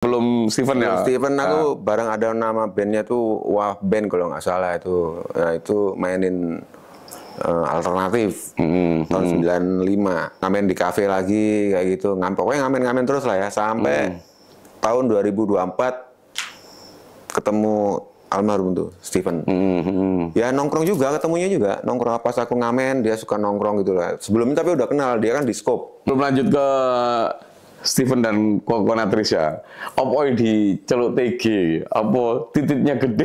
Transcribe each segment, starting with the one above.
Belum Steven ya? Steven aku bareng ada nama bandnya tuh Wah Band kalau nggak salah itu. Nah, itu mainin alternatif tahun 95. Ngamen di kafe lagi kayak gitu. Pokoknya ngamen-ngamen terus lah ya sampai tahun 2024 ketemu almarhum tuh Steven. Ya nongkrong juga, ketemunya juga nongkrong pas aku ngamen dia suka nongkrong gitu lah. Sebelumnya tapi udah kenal, dia kan di Scope. Belum lanjut ke Steven dan Coconutrisha. Apa di celuk TG? Apa titiknya gede?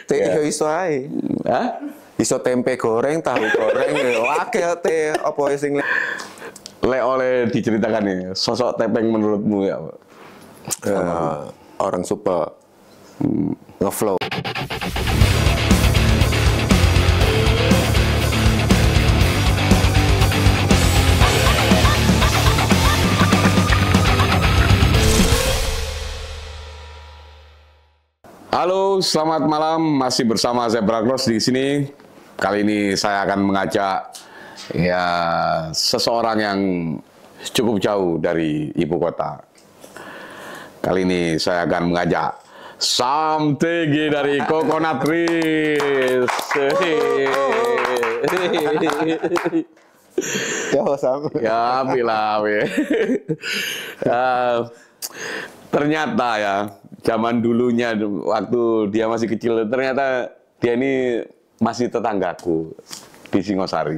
Teh iso ae. Hah? Iso tempe goreng, tahu goreng, wakil teh apa sing Lek oleh diceritakan nih, sosok Tepeng menurutmu ya? orang super ngeflow. Halo, selamat malam. Masih bersama Zebra Cross di sini. Kali ini saya akan mengajak ya seseorang yang cukup jauh dari ibu kota. Kali ini saya akan mengajak Sam TG dari Coconutrisha. Ya, bila ternyata ya, zaman dulunya waktu dia masih kecil, ternyata dia ini masih tetanggaku di Singosari.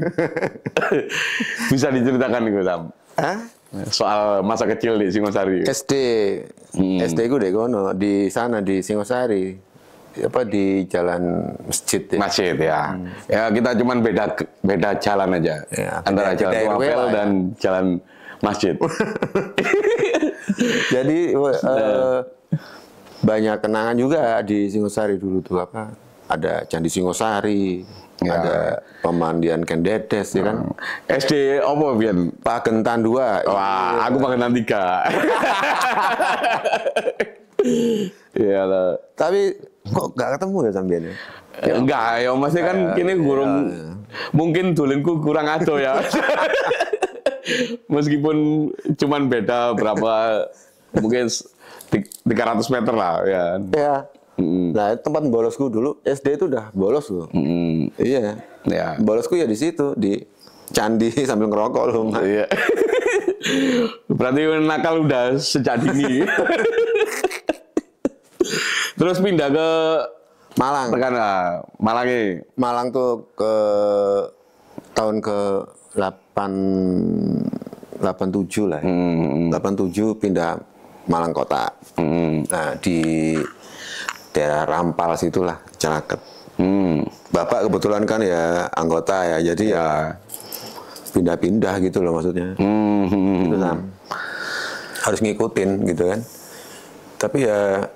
Bisa diceritakan nih, Sam? Hah? Soal masa kecil di Singosari. SD ku deh kono di sana di Singosari. Apa di jalan masjid ya. Masjid ya. Ya kita cuman beda jalan aja. Ya, antara jalan Tuapel dan jalan masjid. Jadi banyak kenangan juga di Singosari dulu tuh apa? Ada Candi Singosari, ada pemandian Kendedes ya kan. SD apa Bian? Pagentan 2. Wah, aku Pagentan 3. Iya lah. Tapi kok gak ketemu ya sampean ya? Enggak, ya masih kan kini gurung mungkin dulinku kurang ado ya. Meskipun cuman beda berapa mungkin 300 meter lah ya. Ya. Nah, tempat bolosku dulu SD itu udah bolos loh. Iya. Ya. Bolosku ya di situ di candi sambil ngerokok loh. Iya. Berarti nakal udah sejak dini. Terus pindah ke Malang. Malang tuh ke tahun ke 87 lah. 87 pindah Malang kota. Nah, di daerah Rampal situlah, Canaket. Bapak kebetulan kan ya anggota ya, jadi ya pindah-pindah gitu loh maksudnya. Gitu kan. Harus ngikutin gitu kan. Tapi ya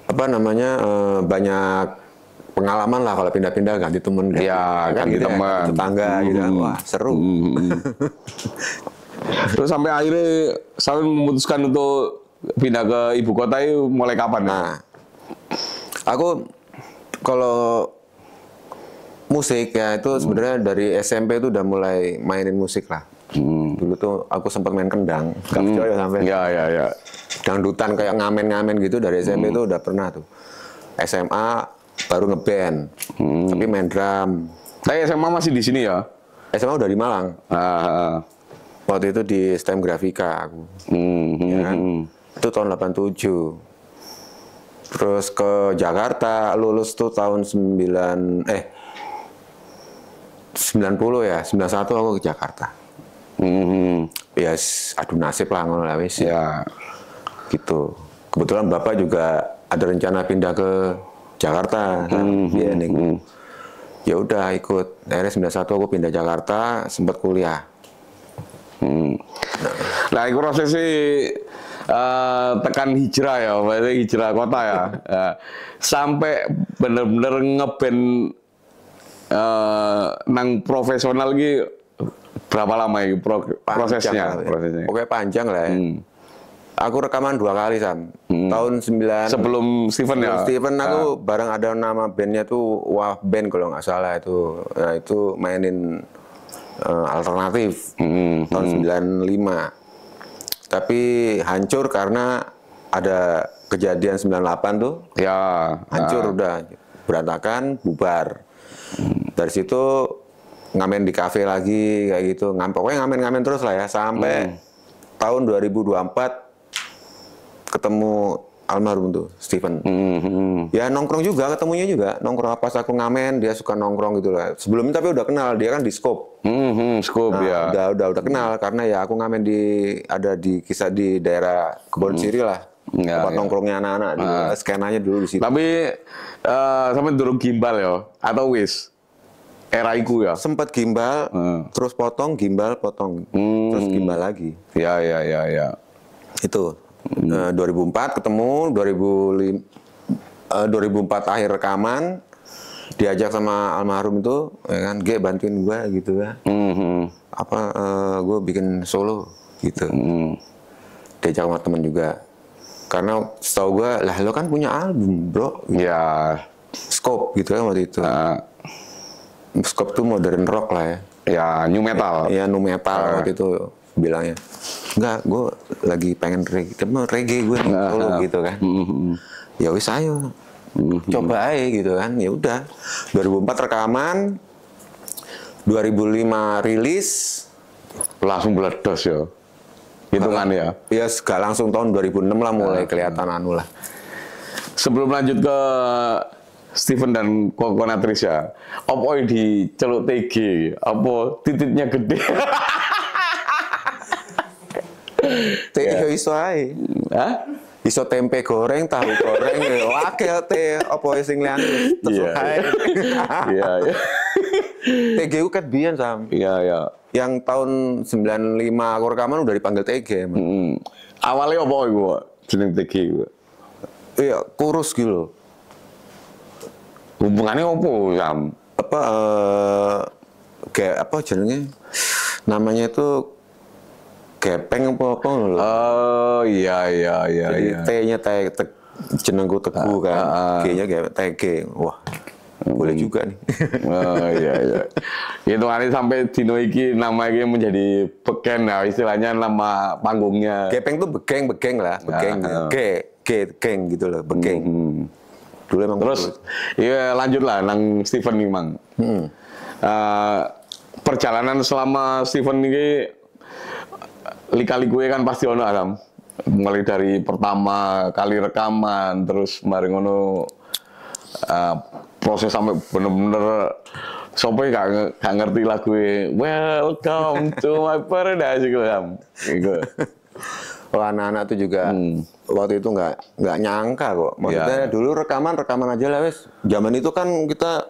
apa namanya banyak pengalaman lah kalau pindah-pindah ganti temen ya, ganti gitu teman ya, tetangga gitu kan. Wah seru. Terus sampai akhirnya saya memutuskan untuk pindah ke ibu kota itu mulai kapan? Nah, aku kalau musik ya itu sebenarnya dari SMP itu udah mulai mainin musik lah. Dulu tuh aku sempat main kendang, ya sampai. Ya. Dangdutan kayak ngamen-ngamen gitu dari SMP itu udah pernah tuh. SMA baru ngeband, tapi main drum. Tapi SMA masih di sini ya? SMA udah di Malang. Waktu itu di STEM Grafika aku. Ya kan? Itu tahun 87. Terus ke Jakarta, lulus tuh tahun 90 ya, 91 aku ke Jakarta. Ya, aduh nasib lah ngono lah wis. Ya. Gitu. Kebetulan Bapak juga ada rencana pindah ke Jakarta kan. Ya udah ikut. Akhirnya 91 aku pindah Jakarta, sempat kuliah. Nah, itu prosesnya tekan hijrah ya, maksudnya hijrah kota ya. Sampai bener-bener ngeband nang profesional gitu berapa lama ya prosesnya? Pokoknya panjang lah ya. Aku rekaman 2 kali Sam. Tahun 9 sebelum Steven ya. Steven aku bareng ada nama bandnya tuh Wah Band kalau nggak salah itu. Nah, itu mainin alternatif tahun 95. tapi hancur karena ada kejadian 98 tuh. Ya. Hancur udah, berantakan, bubar. Dari situ ngamen di kafe lagi kayak gitu. Pokoknya ngamen-ngamen terus lah ya sampai tahun 2024 ketemu almarhum tuh Stephen. Ya nongkrong juga, ketemunya juga nongkrong, pas aku ngamen dia suka nongkrong gitu lah. Sebelumnya tapi udah kenal, dia kan di Scope. Scope ya. Udah kenal karena ya aku ngamen ada di kisah di daerah Kebon Siri lah. Tempat nongkrongnya anak-anak dulu, skenanya dulu di situ. Tapi sampai dulu gimbal ya atau wis era iku ya. Sempat gimbal, terus potong, gimbal, potong, terus gimbal lagi. Ya. Itu 2004 ketemu, 2004 akhir rekaman, diajak sama almarhum itu, ya kan, Ge bantuin gua gitu ya. Gue bikin solo gitu. Diajak sama temen juga. Karena setahu gue, lah lo kan punya album bro. Ya. Scope gitu kan waktu itu. Scope tuh modern rock lah ya. Ya, new metal. Ya, new metal waktu itu bilangnya. Enggak, gue lagi pengen reggae gue solo gitu kan. Ya wis ayo. Coba aja gitu kan. Ya udah. 2004 rekaman, 2005 rilis, langsung meledos ya. Hitungan ya. Ya gak langsung tahun 2006 lah mulai kelihatan anu lah. Sebelum lanjut ke Stephen dan Coconutrix ya, apa di celuk TG, apa titiknya gede? Teh iso ae. Hah? Iso tempe goreng, tahu goreng, wakil teh apa sing liyane terus ae. Iya. TGU ket biyen Sam. Iya. Yang tahun 95 aku rekaman udah dipanggil TG. Awalnya apa iku? Jeneng TG iku. Iya, kurus gitu loh. Hubungannya apa, Sam? Kayak apa jenenge? Namanya itu gepeng apa loh. Oh, iya. Jadi T-nya jenengku Teguh kan. G-nya kayak TG. Wah. Boleh juga nih. Oh iya. Itu hari sampai dino iki nama iki menjadi beken ya, istilahnya nama panggungnya. Gepeng tuh begeng lah, geng gitu loh, begeng. Dulu emang terus iya lanjut lah nang Stephen nih Mang. Perjalanan selama Stephen ini likali gue kan pasti ono Alam. Mulai dari pertama kali rekaman terus mari ngono proses sampai bener-bener sampai gak ngerti lagu Welcome to my paradise gitu kan. Oh, anak-anak tuh juga waktu itu nggak nyangka kok. Maksudnya dulu rekaman aja lah wes. Zaman itu kan kita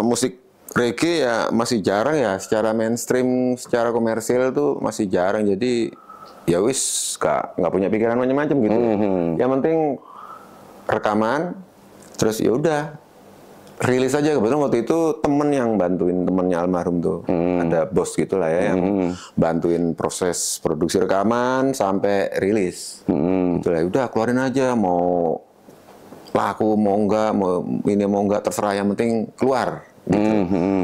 musik reggae ya masih jarang ya, secara mainstream, secara komersil tuh masih jarang. Jadi ya wis nggak punya pikiran macam-macam gitu. Yang penting rekaman. Terus ya udah rilis aja. Kebetulan waktu itu temen yang bantuin, temennya almarhum tuh ada bos gitulah ya yang bantuin proses produksi rekaman sampai rilis. Itulah udah keluarin aja, mau laku mau enggak terserah, yang penting keluar gitu.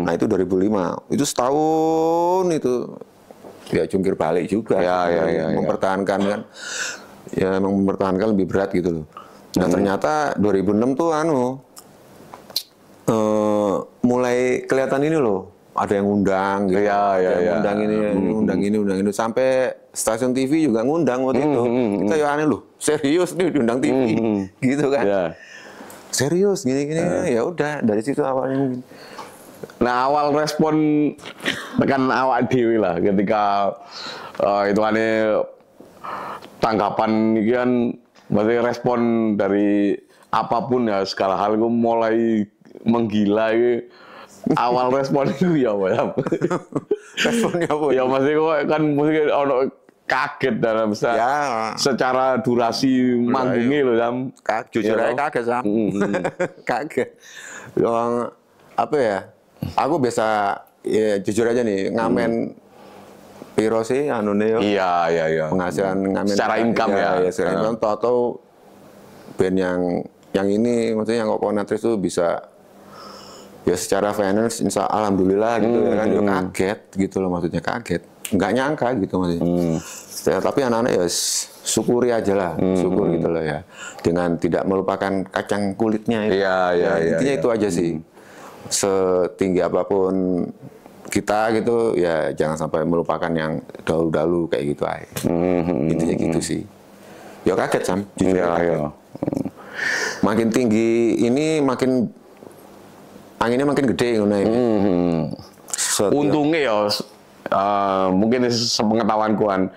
Nah itu 2005 itu setahun itu ya jungkir balik juga ya, mempertahankan kan ya, emang mempertahankan lebih berat gitu loh. Nah ternyata 2006 tuh mulai kelihatan ini loh, ada yang ngundang gitu, undang ini sampai stasiun TV juga ngundang waktu itu. Kita ya aneh loh, serius nih diundang TV gitu kan. Serius gini ya udah dari situ awalnya mungkin. Nah awal respon tekan awak dewi lah ketika itu aneh tanggapan ini kan. Berarti respon dari apapun ya, segala hal itu mulai menggila gitu. Awal respon itu ya apa? Responnya apa? Ya masih kok kan mungkin ono kaget dalam secara durasi manggungnya loh Sam. Jujur aja kaget Sam. Kaget. Yang apa ya? Aku biasa ya jujur aja nih ngamen piro sih anune yo. Iya. Penghasilan ngamen secara income ya. Secara income atau band yang ini maksudnya yang Coconutrix tuh bisa ya secara finance alhamdulillah gitu ya kan. Yo kaget gitu loh, maksudnya kaget. Nggak nyangka gitu maksudnya. Ya, tapi anak-anak ya syukuri aja lah, syukur gitu loh ya, dengan tidak melupakan kacang kulitnya itu. Intinya itu aja sih. Setinggi apapun kita gitu ya, jangan sampai melupakan yang dahulu-dahulu kayak gitu aja. Intinya gitu sih. Ya kaget Sam, jujur kaget. Makin tinggi ini makin anginnya makin gede ngono ya. Untungnya ya mungkin sepengetahuanku kan,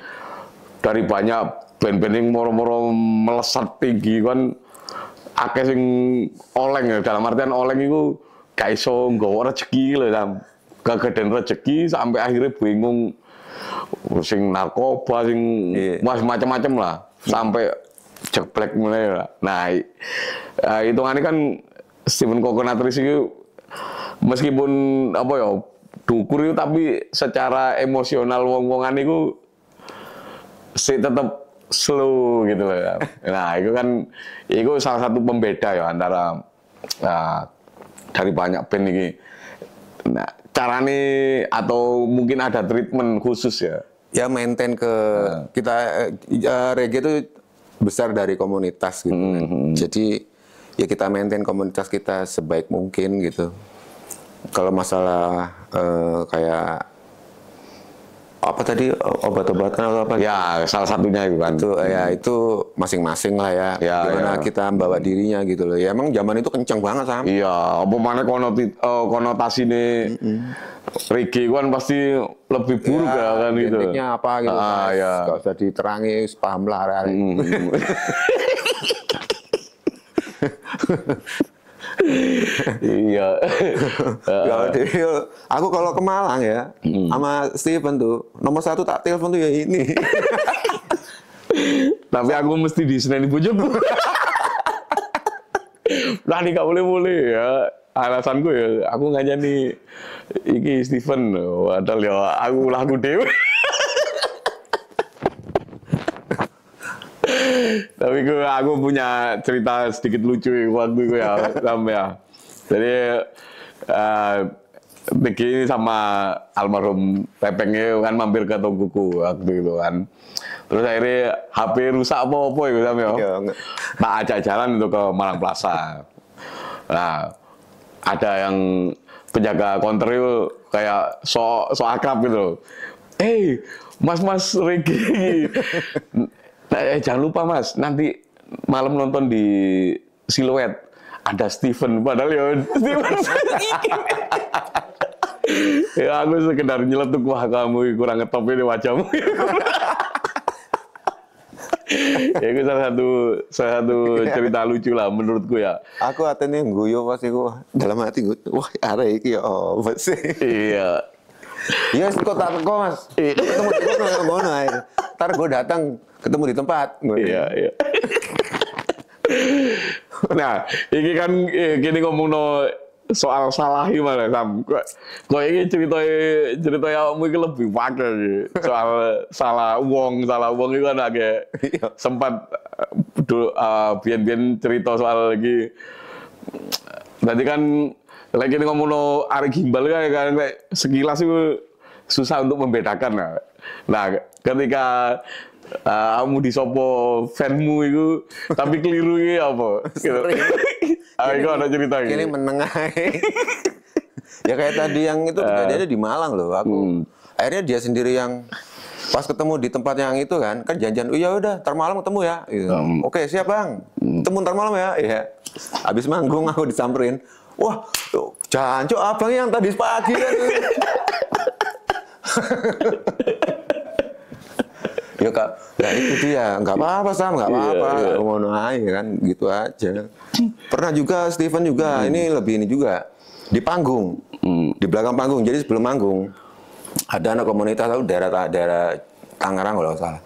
dari banyak band-band yang moro-moro melesat tinggi kan akeh sing oleng ya, dalam artian oleng itu gak iso nggawa rezeki lho Sam. Kegedean rezeki sampai akhirnya bingung, sing narkoba sing macam-macam lah, sampai jeblek mulai lah. Nah, hitungannya kan Stephen Coconuttrees itu meskipun apa ya dukur itu, tapi secara emosional wong-wongan itu sih tetap slow gitu loh ya. Nah, itu kan itu salah satu pembeda ya antara dari banyak band ini. Nah, caranya atau mungkin ada treatment khusus ya? Ya maintain ke kita reggae itu besar dari komunitas gitu. Jadi ya kita maintain komunitas kita sebaik mungkin gitu. Kalau masalah kayak apa tadi obat-obatan atau apa? Ya salah satunya itu kan. Itu ya itu masing-masing lah ya. Gimana kita membawa dirinya gitu loh. Ya emang zaman itu kenceng banget Sam. Iya, apa mana konotasi nih reggae kan pasti lebih buruk ya, kan gitu. Identiknya apa gitu. Gak usah diterangi, paham lah. Iya. Aku kalau ke Malang ya, sama Steven tuh, nomor 1 tak telepon tuh ya ini. Tapi aku mesti di Senen Bojoku. Nah, ini gak boleh-boleh ya. Alasanku ya, aku ngajani iki Steven, padahal ya aku lagu dewe. Tapi aku punya cerita sedikit lucu waktu itu ya, Sam ya. Jadi Tiki ini sama almarhum Pepengnya kan mampir ke tokoku waktu itu kan. Terus akhirnya HP rusak apa-apa ya Sam ya. Tak ajak jalan untuk ke Malang Plaza. Nah, ada yang penjaga counter itu kayak so akrab gitu. Mas reggae. Jangan lupa Mas, nanti malam nonton di Siluet ada Steven, padahal ya Steven. Ya aku sekedar nyeletuk, wah kamu kurang ngetop ini wajahmu. Ya itu salah satu cerita lucu lah menurutku ya. Aku atene guyu pas iku dalam hati gue, wah arek iki ya opo sih. Iya. Ya kok tak teko Mas. Ketemu di ngono ae. Entar gue datang ketemu di tempat. Iya. Nah, ini kan gini ngomong soal salah gimana Sam? Kok ini cerita awakmu iki lebih pakai soal salah uang itu kan agak sempat biyen cerita soal lagi. Berarti kan lagi ngomong arek gimbal kan sekilas itu susah untuk membedakan. Nah, ketika kamu disopo fanmu itu tapi keliru ini apa? Gitu. Itu ada cerita gitu. Ini menengah. Ya kayak tadi yang itu kejadiannya di Malang loh. Aku akhirnya dia sendiri yang pas ketemu di tempat yang itu kan janjian, ya udah ntar malam ketemu ya. Gitu. Oke siap Bang, ketemu ntar malam ya. Iya. Abis manggung aku disamperin. Wah, jancuk abang yang tadi pagi kan. Ya Kak, ya itu dia, nggak apa-apa Sam, nggak apa-apa, ngono aja kan, gitu aja. Pernah juga Steven juga, ini lebih ini juga di panggung, di belakang panggung. Jadi sebelum manggung ada anak komunitas, tahu daerah Tangerang kalau nggak salah.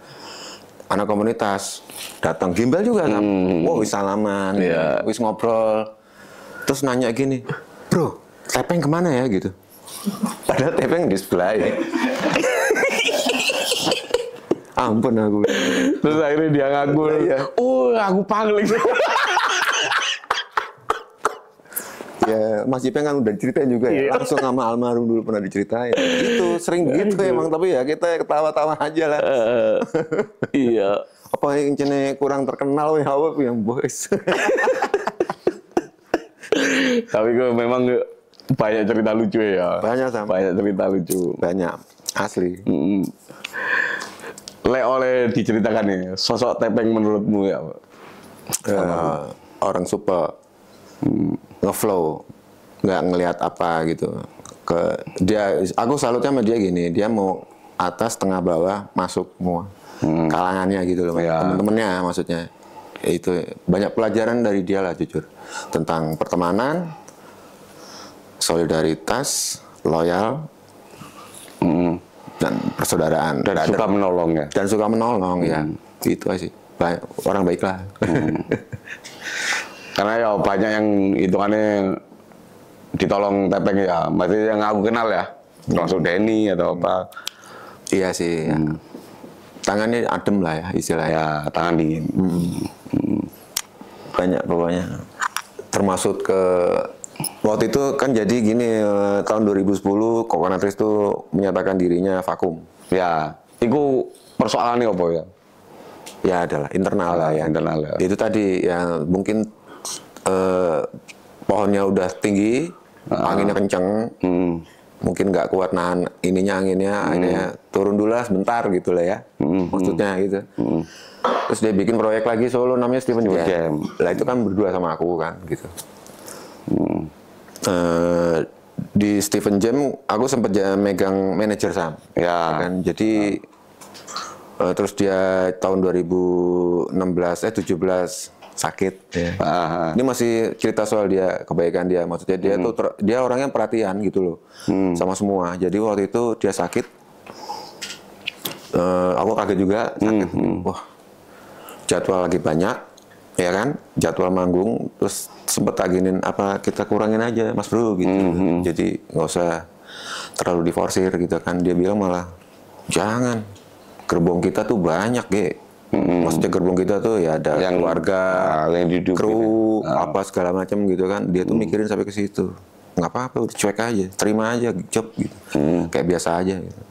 Anak komunitas datang gimbal juga kan, wah wis salaman, wis ngobrol, terus nanya gini, bro, Tepeng kemana ya gitu. Padahal Tepeng di sebelah ya. Ampun aku. Terus akhirnya dia ngaku, aku panggil. Ya, Mas Ipeng kan udah diceritain juga ya. Langsung sama almarhum dulu pernah diceritain. Itu sering gitu emang, tapi ya kita ketawa-tawa aja lah. Iya. Apa yang cene kurang terkenal ya apa yang boys. Tapi gue memang banyak cerita lucu ya. Banyak Sam. Banyak cerita lucu. Banyak asli. Oleh diceritakan nih, sosok Tepeng menurutmu ya? Orang super ngeflow, nggak ngelihat apa gitu. Dia, aku salutnya sama dia gini, dia mau atas tengah bawah masuk semua kalangannya gitu loh, temen-temennya maksudnya. Itu banyak pelajaran dari dia lah jujur, tentang pertemanan, solidaritas, loyal, dan persaudaraan. Dan suka menolong ya. Dan suka menolong ya, itu aja sih. Orang baik lah. Karena ya banyak yang hitungannya ditolong Tepeng ya, maksudnya yang aku kenal ya, termasuk Denny atau apa. Iya sih. Ya. Tangannya adem lah ya istilahnya. Ya, tangan dingin. Banyak pokoknya. Termasuk ke waktu itu kan jadi gini, tahun 2010 Coconutress tuh menyatakan dirinya vakum. Ya, itu persoalannya apa ya? Ya adalah internal lah ya. Internal ya. Itu tadi ya mungkin pohonnya udah tinggi, anginnya kenceng, mungkin nggak kuat nahan anginnya, akhirnya turun dulu lah sebentar gitu lah ya, maksudnya gitu. Terus dia bikin proyek lagi solo namanya Steven Jam. Lah itu kan berdua sama aku kan gitu. Di Steven Jam aku sempat megang manajer Sam. Ya kan, jadi terus dia tahun 17 sakit. Ya. Ini masih cerita soal dia, kebaikan dia. Maksudnya dia tuh dia orangnya perhatian gitu loh, sama semua. Jadi waktu itu dia sakit, aku kaget juga sakit. Wah, jadwal lagi banyak, ya kan? Jadwal manggung, terus sempet aginin apa kita kurangin aja, Mas Bro gitu. Jadi nggak usah terlalu diforsir gitu kan. Dia bilang malah jangan. Gerbong kita tuh banyak, maksudnya gerbong kita tuh ya ada yang keluarga, yang kru, apa segala macam gitu kan. Dia tuh mikirin sampai ke situ. Nggak apa-apa, udah cuek aja, terima aja job gitu. Kayak biasa aja gitu.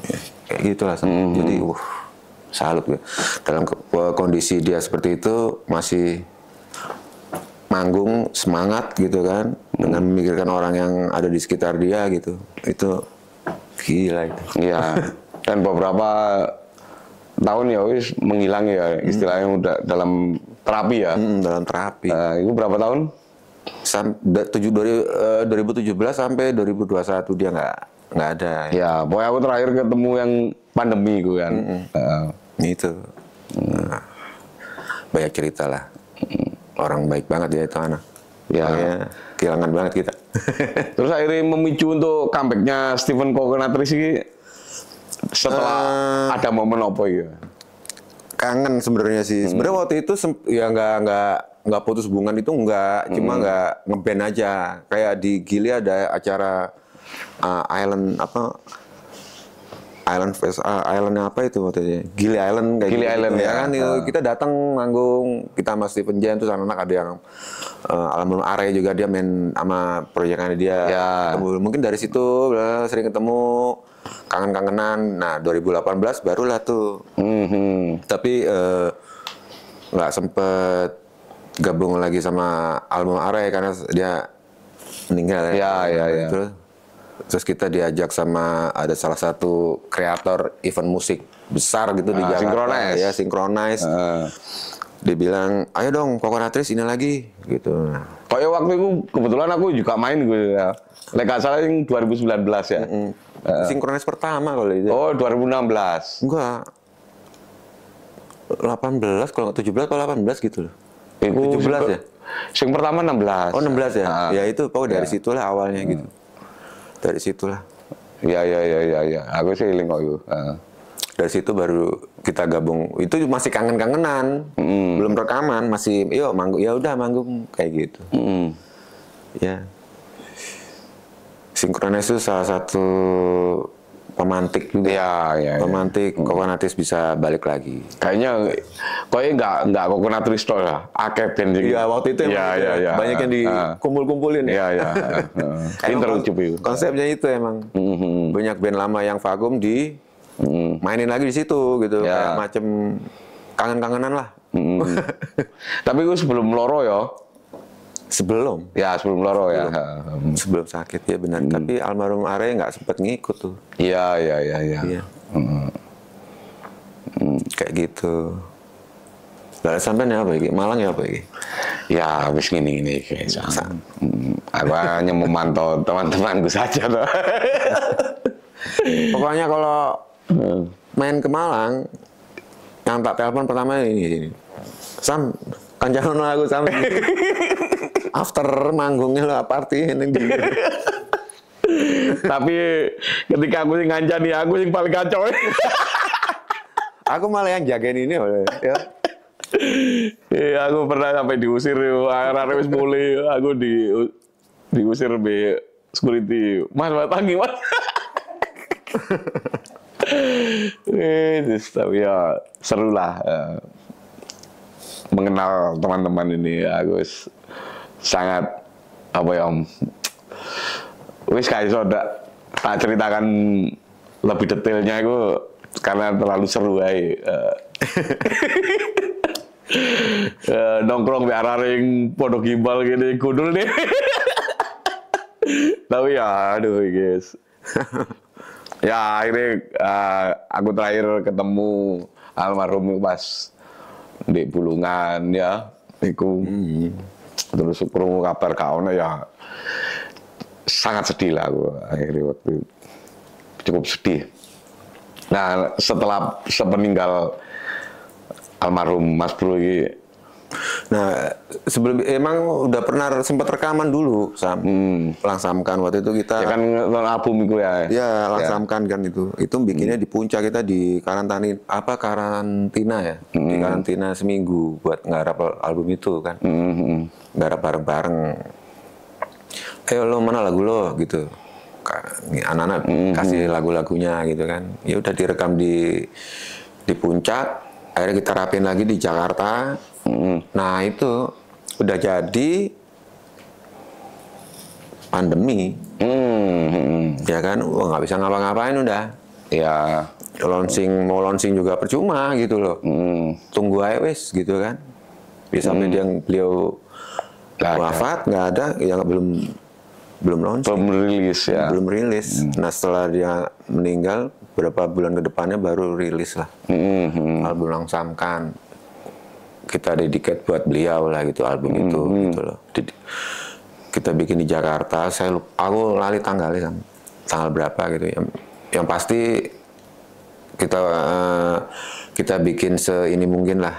Ya, kayak gitulah. Jadi, salut gue. Dalam kondisi dia seperti itu masih manggung semangat gitu kan, dengan memikirkan orang yang ada di sekitar dia gitu. Itu gila itu. Iya. Dan beberapa tahun ya wis menghilang ya, istilahnya udah dalam terapi ya. Dalam terapi. Itu berapa tahun? 2017 sampai 2021 dia nggak ada. Ya, pokoknya aku terakhir ketemu yang pandemi itu kan. Itu. Banyak cerita lah. Orang baik banget dia itu anak. Ya, kehilangan banget kita. Terus akhirnya memicu untuk comeback-nya Steven Coconutress ini setelah ada momen apa ya? Kangen sebenarnya sih. Sebenarnya waktu itu ya nggak putus hubungan itu nggak, cuma nggak ngeband aja. Kayak di Gili ada acara Island apa? Islandnya apa itu waktu itu? Gili Island kayak Gili gitu. Island Ya kan, kita datang manggung, kita sama Steven Jam, terus anak-anak ada yang almarhum Are juga dia main sama proyekannya dia. Ya. Mungkin dari situ sering ketemu, kangen-kangenan. Nah 2018 barulah tuh. Tapi nggak sempet gabung lagi sama almarhum Are karena dia meninggal. Ya. Terus kita diajak sama ada salah satu kreator event musik besar gitu di Jakarta. Synchronize. Ya, Synchronize. Dia bilang, ayo dong Coconutress ini lagi gitu. Kayak waktu itu kebetulan aku juga main gitu ya. Nggak salah yang 2019 ya. Synchronize pertama kalau itu. Oh, 2016. Enggak. 18 kalau nggak 17 kalau 18 gitu loh. Itu 17 ya? Yang pertama 16. Oh 16 ya? Ya itu pokoknya dari situlah awalnya gitu. Dari situlah. Ya. Aku sih eling kok itu. Dari situ baru kita gabung. Itu masih kangen-kangenan. Belum rekaman, masih yuk manggung. Ya udah manggung kayak gitu. Ya. Synchronize itu salah satu pemantik juga. Ya. Pemantik Coconutrix bisa balik lagi. Kayaknya nggak Coconutrix toh ya, akeh band sing. Iya, waktu itu ya. banyak yang dikumpul-kumpulin ya. Iya. Pinter Konsepnya itu emang. Banyak band lama yang vakum mainin lagi di situ gitu. Ya. Kayak macem kangen-kangenan lah. Tapi gue sebelum loro ya. Sebelum Sebelum loro ya. Sebelum sakit ya benar. Tapi almarhum Are nggak sempat ngikut tuh. Iya. Kayak gitu. Lalu sampai apa iki? Malang ya apa iki? Ya habis gini kayak aku hanya memantau teman-temanku saja tuh. Pokoknya kalau main ke Malang, yang tak telepon pertama ini. Sam, kancanon lagu Sam. After manggungnya lo party ini. Tapi ketika aku yang ngancani, aku yang paling kacau. Aku malah yang jagain ini ya. Iya, aku pernah sampai diusir, akhirnya wis mulai, aku diusir be security. Mas, tangi mas. Tapi ya seru lah mengenal teman-teman ini. Aku sangat apa ya, wis kayak soda tak ceritakan lebih detailnya aku karena terlalu seru aja. Nongkrong di arah-arah pondok gimbal gini gundul nih. Tapi ya aduh guys. Ya akhirnya aku terakhir ketemu almarhum pas di Bulungan ya. Iku terus krungu kabar kaone ya sangat sedih lah aku akhirnya waktu itu. Cukup sedih. Nah setelah sepeninggal almarhum Mas Bro ini. Nah sebelum emang udah pernah sempat rekaman dulu Sam. Langsamkan waktu itu kita. Ya kan album itu ya. Ya langsamkan kan itu bikinnya di puncak, kita di karantina ya. Di karantina seminggu buat nggarap album itu kan. Nggarap bareng-bareng. Ayo lo mana lagu lo gitu. Anak-anak kasih lagu-lagunya gitu kan. Ya udah direkam di puncak. Akhirnya kita rapin lagi di Jakarta. Nah itu udah jadi pandemi, ya kan, nggak bisa ngapa-ngapain udah. Ya mau launching juga percuma gitu loh. Tunggu aja wes gitu kan. Bisa sampai beliau wafat nggak ada, ya belum launching. Belum rilis. Nah setelah dia meninggal beberapa bulan ke depannya baru rilis lah. Album Langsamkan. Kita dedicate buat beliau lah gitu album itu gitu loh. Kita bikin di Jakarta, aku lali tanggal berapa gitu. Yang pasti kita bikin seini mungkin lah,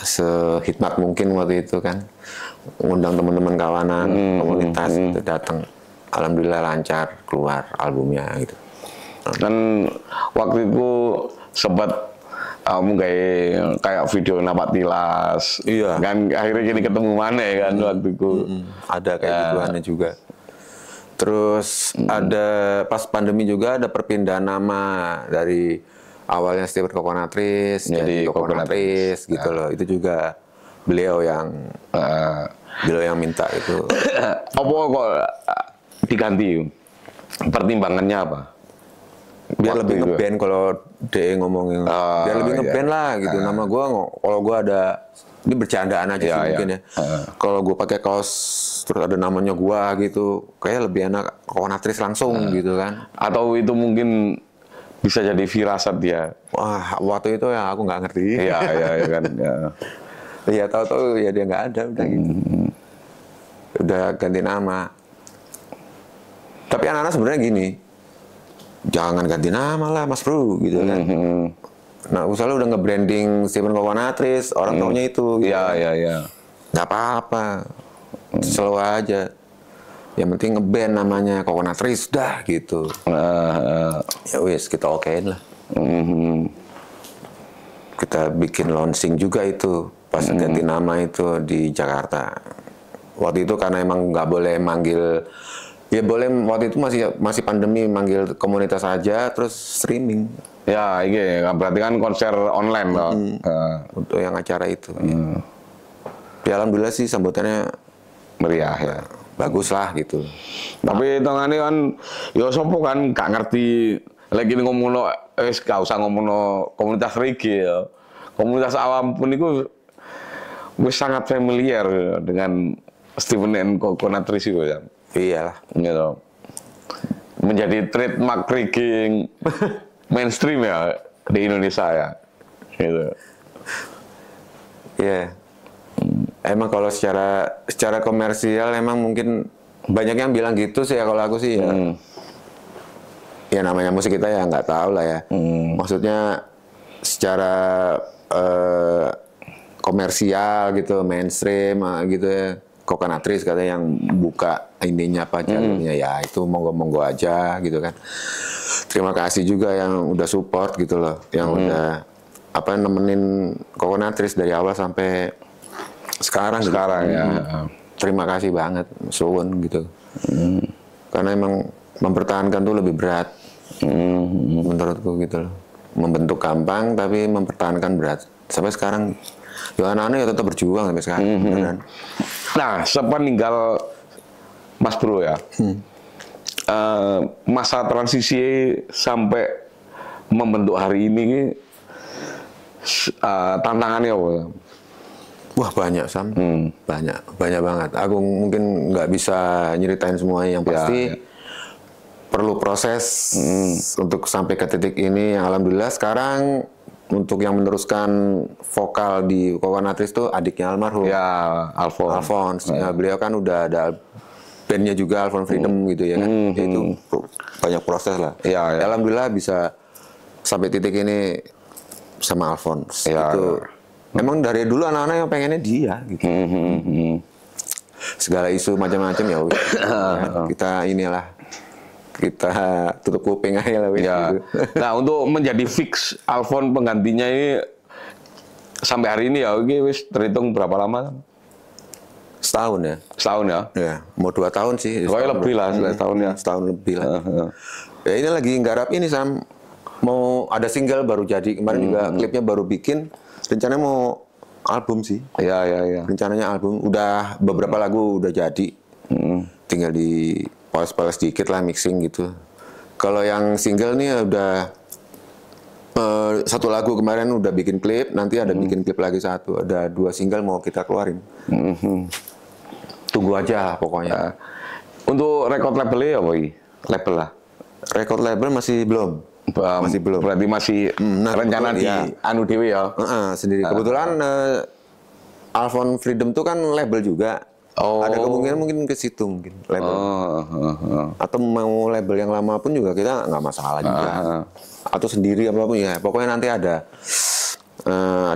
sehikmat mungkin waktu itu kan. Ngundang teman-teman kawanan, komunitas itu datang. Alhamdulillah lancar keluar albumnya gitu. Kan waktu itu sempat kayak video napak tilas, iya. Kan akhirnya gini ketemu mana ya kan waktu itu. Ada kayak gituannya juga. Terus ada pas pandemi juga ada perpindahan nama dari awalnya Stephen Coconutrix jadi Coconutrix gitu loh. Itu juga beliau yang minta itu. Apa kok diganti? Pertimbangannya apa? Biar lebih ngeband kalau DE ngomongin, biar lebih ngeband lah gitu. Nama gue kalau gue ada, ini bercandaan aja sih mungkin ya. Kalau gue pakai kaos terus ada namanya gue gitu, kayak lebih enak Coconutrix langsung gitu kan. Atau itu mungkin bisa jadi firasat dia. Wah waktu itu ya aku nggak ngerti. Iya kan. Ya tahu-tahu ya dia nggak ada udah gitu. Udah ganti nama. Tapi anak-anak sebenarnya gini. Jangan ganti nama lah Mas Bro gitu kan. Nah usaha udah nge-branding Stephen Coconutrix, orang taunya itu gitu. Iya. Gak apa-apa, slow aja. Yang penting nge-band namanya Coconutrix dah gitu. Ya wis kita okein lah. Kita bikin launching juga itu pas ganti nama itu di Jakarta. Waktu itu karena emang nggak boleh manggil Ya boleh, waktu itu masih pandemi, manggil komunitas aja terus streaming. Ya, ini berarti kan konser online loh. Untuk yang acara itu. Ya alhamdulillah sih sambutannya Meriah ya. bagus lah gitu. Tapi tengahnya kan, ya sopo kan gak ngerti lagi ngomongno, gak usah ngomongno komunitas reggae ya. Komunitas awam pun itu wis sangat familiar dengan Stephen and Coconut Trees itu ya. Iyalah. Gitu. Menjadi trademark reggae mainstream ya di Indonesia ya. Gitu. Iya. Emang kalau secara komersial emang mungkin banyak yang bilang gitu sih ya, kalau aku sih ya. Ya namanya musik kita ya nggak tahu lah ya. Maksudnya secara komersial gitu, mainstream gitu ya. Coconut Trees katanya yang buka ininya apa jalurnya, ya itu monggo-monggo aja gitu kan. Terima kasih juga yang udah support gitu loh, yang udah nemenin Coconut Trees dari awal sampai sekarang gitu. Ya. Terima kasih banget, suwun gitu. Karena emang mempertahankan tuh lebih berat, menurutku gitu loh. Membentuk gampang tapi mempertahankan berat. Sampai sekarang, ya anak-anak ya tetap berjuang sampai sekarang. Beneran. Nah, sepeninggal Mas Bro ya, masa transisi sampai membentuk hari ini, tantangannya apa? Wah banyak Sam, banyak banget. Aku mungkin nggak bisa nyeritain semuanya, yang pasti perlu proses untuk sampai ke titik ini. Yang alhamdulillah sekarang untuk yang meneruskan vokal di Coconut Trees itu adiknya almarhum. Ya, Alphonse. Ya, beliau kan udah ada bandnya juga, Alphonse Freedom gitu ya kan. Itu banyak proses lah. Ya. Alhamdulillah bisa sampai titik ini sama Alphonse. Ya. Itu memang dari dulu anak-anak yang pengennya dia gitu. Segala isu macam-macam ya, kita kita tutup kuping aja lah. Ya. Gitu. Nah, untuk menjadi fix Alphonse penggantinya ini sampai hari ini ya, wis terhitung berapa lama? Setahun ya. Setahun ya? Ya, mau 2 tahun sih. Pokoknya lebih lah, setahun ya. Setahun lebih lah. Ya ini lagi nggarap ini Sam, mau ada single baru jadi, kemarin juga klipnya baru bikin, rencananya mau album sih. Ya. Rencananya album, udah beberapa lagu udah jadi, tinggal di poles-poles dikit lah, mixing gitu. Kalau yang single nih udah 1 lagu kemarin udah bikin klip, nanti ada bikin klip lagi 1, ada 2 single mau kita keluarin. Tunggu aja lah pokoknya. Untuk record labelnya apa ini? Label lah. Record label masih belum. Masih belum. Berarti masih rencana di anu dewe ya. Sendiri. Kebetulan Alphonse Freedom tuh kan label juga. Ada kemungkinan mungkin ke situ mungkin label. Atau mau label yang lama pun juga kita nggak masalah juga. Atau sendiri apapun ya. Pokoknya nanti ada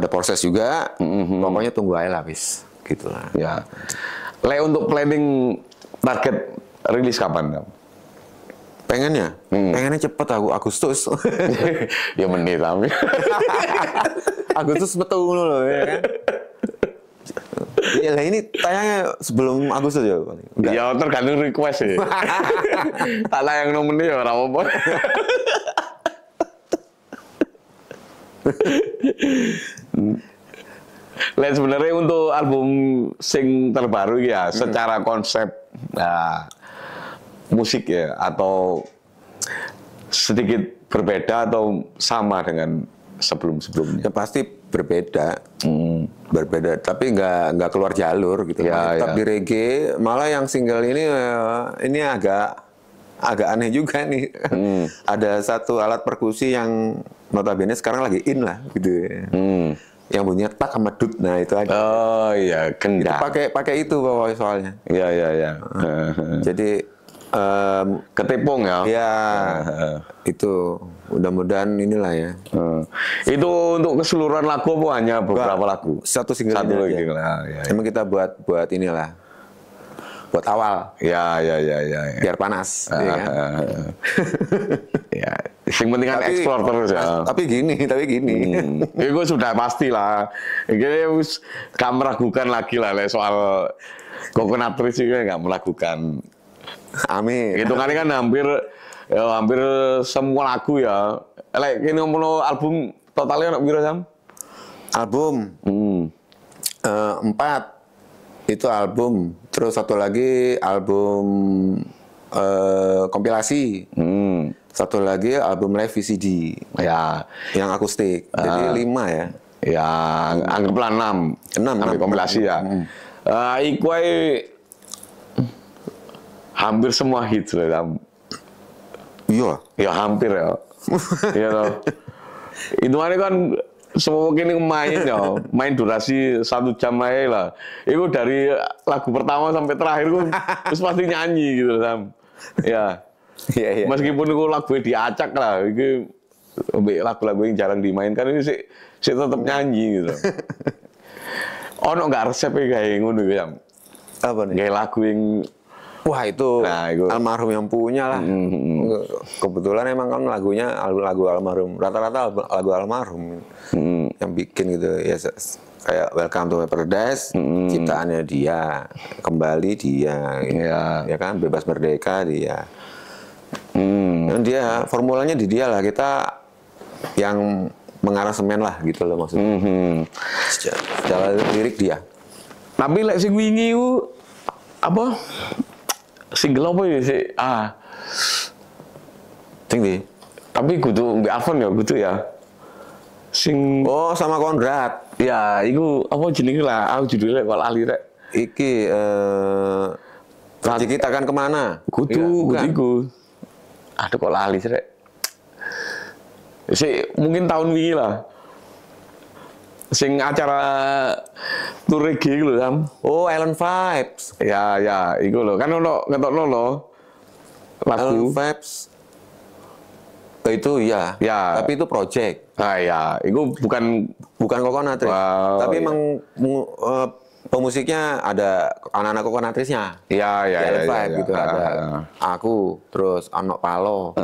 proses juga. Pokoknya tunggu aja lah bis. Gitulah. Ya. Untuk planning target rilis kapan? Pengennya cepet aku Agustus. Ya menit tapi. Agustus betul loh ya kan. Ya ini tayangnya sebelum Agustus ya. Ya tergantung request sih. Tak tayang nomennya ya ora apa-apa. Lain sebenarnya untuk album sing terbaru ya, secara konsep musik ya, atau sedikit berbeda atau sama dengan sebelum-sebelumnya? Ya pasti berbeda, tapi nggak keluar jalur gitu. Tetap di reggae, malah yang single ini agak aneh juga nih. Ada satu alat perkusi yang notabene sekarang lagi in lah gitu. Yang bunyinya tak sama dut, nah itu aja. Oh iya, kendang. Pakai itu pokoknya soalnya. Iya. Jadi ketepung ya. Ya, itu mudah-mudahan inilah ya. Itu untuk keseluruhan lagu apa hanya beberapa lagu? Satu single lagi lah. Ya. Emang kita buat inilah, buat awal. Ya. Biar panas. Ya kan? Ya. Yang penting kan eksplor terus ya. Tapi gini. Ya gue sudah pasti lah. Ini gak meragukan lagi lah soal Coconut Trees juga nggak meragukan Amin. Hitungannya kan hampir semua lagu ya. Ini ngomong album totalnya nak piro Sam? Album 4 itu album, terus satu lagi album kompilasi, satu lagi album live VCD Ya, yang akustik, jadi 5 ya. ya anggaplah 6 6 kompilasi ya. Iku ae hampir semua hits lah Sam. Iya. Ya hampir ya. Iya toh. Itu kan semua ini main ya, main durasi 1 jam aja lah. Itu dari lagu pertama sampai terakhir gue terus pasti nyanyi gitu Sam. Ya. Iya. Meskipun itu lagu diacak lah, itu lagu-lagu yang jarang dimainkan ini sih tetap nyanyi gitu. Ono nggak resep kayak ngono ya? Apa nih? Kayak lagu yang Wah itu, itu almarhum yang punya lah. Kebetulan emang kan lagunya lagu almarhum, rata-rata lagu almarhum yang bikin gitu ya, kayak Welcome to My Paradise, ciptaannya dia, Kembali dia, gitu. Ya kan, Bebas Merdeka dia. Dan dia formulanya di dia lah, kita yang mengaransemen lah gitu loh maksudnya. Secara lirik dia. Tapi lek sing wingi ku apa? Single apa ya sih? Tinggi. Tapi kudu mbak Alfon ya, kudu ya. Sing Oh, sama Konrad. ya, iku apa jenenge lah? Aku judulnya kok lali rek. Iki Rezeki kita akan kemana? Kudu iku. Aduh kok lali sih rek. Mungkin tahun wingi lah. Sing acara tour reggae lho Sam. Oh, Island Vibes. Ya, iku lho. Kan ono ngetokno lho. Island Vibes. Itu ya. Tapi itu project. Ya, itu bukan Coconutris. Tapi emang pemusiknya ada anak-anak Coconutrisnya. Ya, Island Vibes gitu ada. Aku, terus Anok Palo.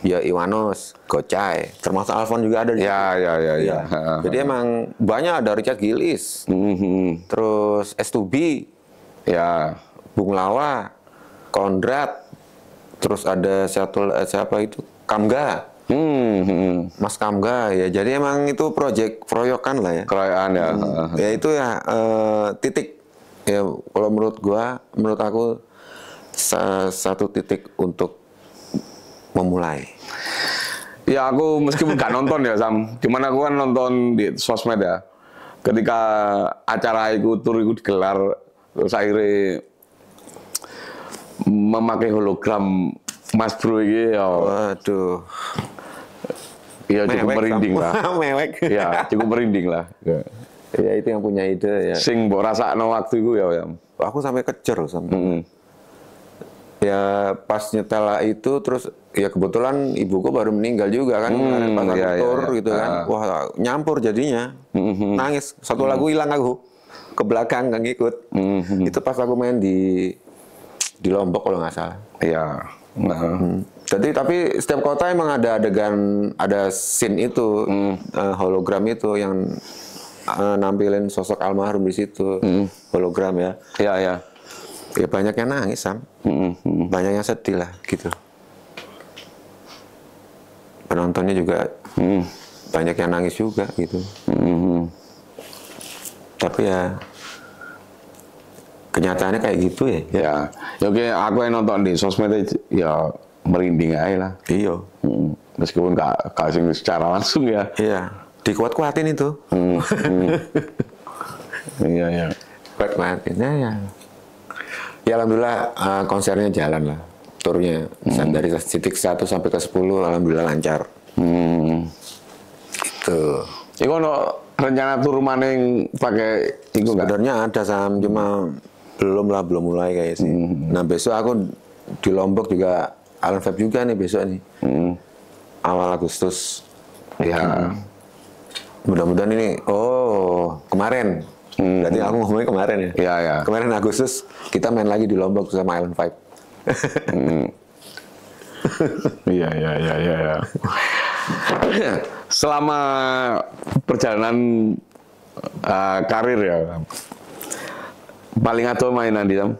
Ya Iwanus, Gocai, termasuk Alfon juga ada di situ. Ya. Jadi emang banyak, ada Richard Gillis, terus S2B, ya, Bung Lawa, Konrad, terus ada siapa itu Kamga, Mas Kamga ya. Jadi emang itu proyokan lah ya. Keroyokan ya. Ya itu ya titik ya kalau menurut aku satu titik untuk memulai. Ya aku meskipun gak nonton ya Sam, cuman aku kan nonton di sosmed ya. Ketika acara itu tur itu digelar, terus akhirnya memakai hologram Mas Bro ini ya. Waduh. Ya cukup merinding lah. Mewek. Ya cukup merinding lah. Ya itu yang punya ide ya. Sing mbok rasakno waktu itu ya. Aku sampai kejer loh sampai. Ya pas nyetel itu terus ya kebetulan ibuku baru meninggal juga kan kemarin pas aku tur gitu kan. Wah, nyampur jadinya. Nangis. Satu lagu hilang aku. Ke belakang nggak ngikut. Itu pas aku main di Lombok kalau nggak salah. Iya. Jadi tapi setiap kota emang ada adegan, ada scene itu, hologram itu yang nampilin sosok almarhum di situ. Hologram ya. Iya. Ya banyak yang nangis Sam, banyak yang sedih lah gitu. Penontonnya juga banyak yang nangis juga gitu. Tapi ya kenyataannya kayak gitu ya. Ya, oke aku yang nonton di sosmed ya merinding aja lah. Iya. Meskipun gak secara langsung ya. Iya. Dikuat-kuatin itu. Iya. Kuat-kuatin ya. Ya alhamdulillah konsernya jalan lah, turnya dari titik 1 sampai ke 10 alhamdulillah lancar. Gitu. Iku ono rencana tur maning pakai iku enggak? Sebenarnya ada Sam, cuma belum mulai kayak sih. Nah besok aku di Lombok juga Island Vibes juga nih besok nih. Awal Agustus. Ya. Mudah-mudahan ini kemarin. Berarti aku ngomongnya kemarin ya? Iya. Kemarin Agustus kita main lagi di Lombok sama Island Vibes. Iya. Selama perjalanan karir ya, paling atau mainan di Sam?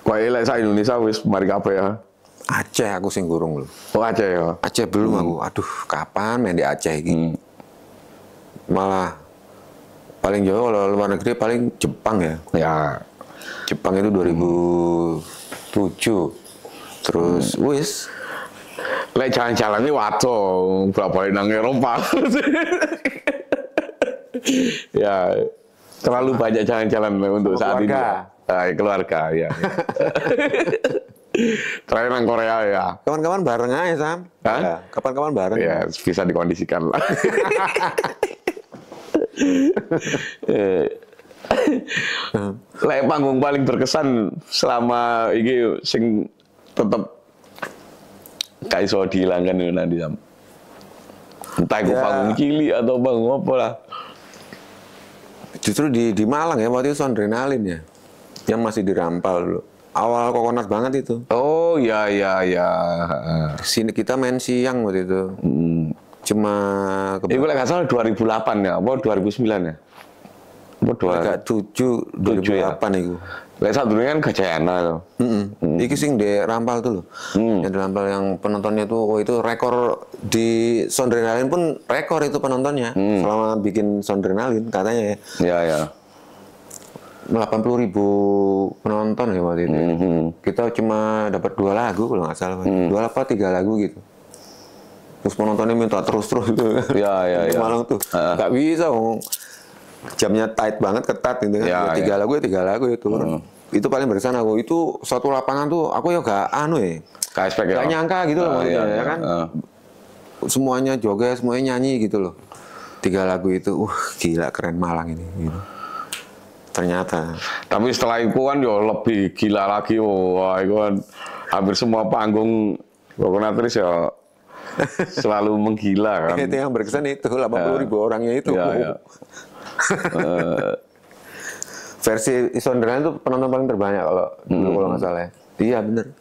Kok elek sak Indonesia wis mari kabeh ya. Aceh aku sing gurung lho. Oh Aceh ya. Aceh belum aku. Aduh, kapan main di Aceh iki? Malah paling jauh kalau luar negeri paling Jepang ya. Ya. Jepang itu 2007. Terus wis Lek jalan-jalan ini waco, berapa nang Eropa. Ya, terlalu banyak jalan-jalan untuk saat ini. Keluarga, ya. Terakhir nang Korea ya. Kawan-kawan bareng aja, Sam. Hah? Ya, kapan-kapan bareng. Ya, bisa dikondisikan lah. Lek panggung paling berkesan selama ini sing tetep gak iso dihilangkan itu nanti Sam. Entah itu Ya. panggung cilik atau panggung apa lah. Justru di Malang ya waktu itu Sondrenalin ya. Yang masih dirampal dulu. Awal kokonat banget itu. Oh ya. Sini kita main siang waktu itu. Cuma Itu lek gak salah 2008 ya, apa 2009 ya? Apa 7 2008 itu. Lek saat dulu kan Gajayana loh. Iki sing di rampal tuh loh. Yang di rampal yang penontonnya tuh, oh itu rekor di Sondrenalin pun rekor itu penontonnya selama bikin Sondrenalin katanya ya. Ya. 80.000 penonton ya waktu itu. Kita cuma dapat 2 lagu kalau nggak salah. 2 apa 3 lagu gitu. Terus penontonnya minta terus-terus gitu. Ya. Di Malang tuh nggak bisa. Jamnya tight banget, ketat gitu kan. Ya, 3 lagu ya 3 lagu itu. Itu paling berkesan aku. Itu satu lapangan tuh aku ya gak KSP ya. gak nyangka gitu loh maksudnya, ya kan. Semuanya joget, semuanya nyanyi gitu loh. 3 lagu itu, gila keren Malang ini. Gitu. Ternyata. Tapi setelah itu kan yo lebih gila lagi. Wah, itu kan hampir semua panggung Kokonatris ya selalu menggila kan. Itu yang berkesan itu 80.000 orangnya itu. Ya. Versi Sondrenalin itu penonton paling terbanyak kalau nggak salah ya. Iya bener.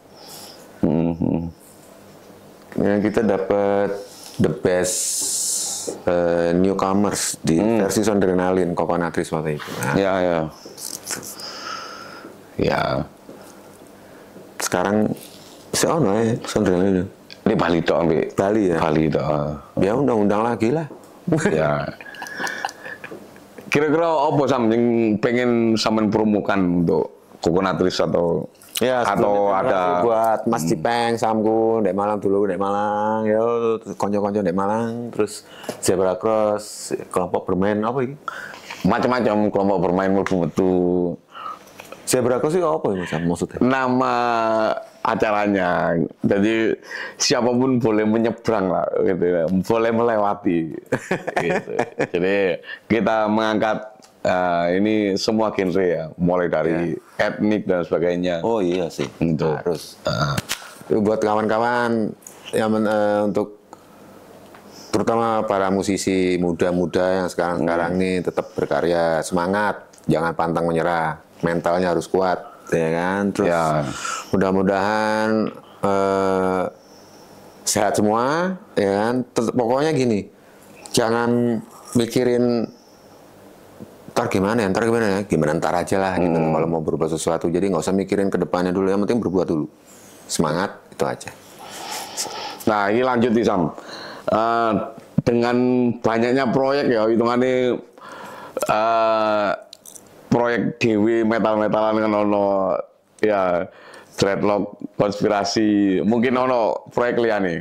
Yang kita dapat the best newcomers di versi Sondrenalin Kokonatris waktu itu. Nah, Ya. sekarang ono ya Sondrenalin. Ini Bali toh, Bali ya. Bali toh. Ya undang-undang lagi lah. Ya. Kira-kira apa Sam yang pengen sampean promokan untuk Kokonatris atau Ya, atau ada buat Mas Cipeng, Samku, Dek Malang dulu, Dek Malang, ya konco-konco Dek Malang, terus Zebra Cross, kelompok bermain apa ini? macam-macam kelompok bermain metu. Zebra Cross itu apa ini maksudnya? Nama acaranya, jadi siapapun boleh menyeberang lah, gitu ya. Boleh melewati. Gitu. Jadi kita mengangkat ini semua genre ya, mulai dari etnik dan sebagainya. Oh iya sih, Untuk harus. Buat kawan-kawan yang untuk terutama para musisi muda-muda yang sekarang ini tetap berkarya, semangat, jangan pantang menyerah, mentalnya harus kuat, ya kan. Terus mudah-mudahan sehat semua, ya kan. Pokoknya gini, jangan mikirin ntar gimana ya, ntar aja lah gitu. Kalau mau berbuat sesuatu, jadi nggak usah mikirin ke depannya dulu, yang penting berbuat dulu, semangat, itu aja. Nah ini lanjut nih Sam, dengan banyaknya proyek ya, hitungannya proyek dewi metal-metalan kan ono ya, dreadlock, konspirasi, mungkin ono proyek lian nih.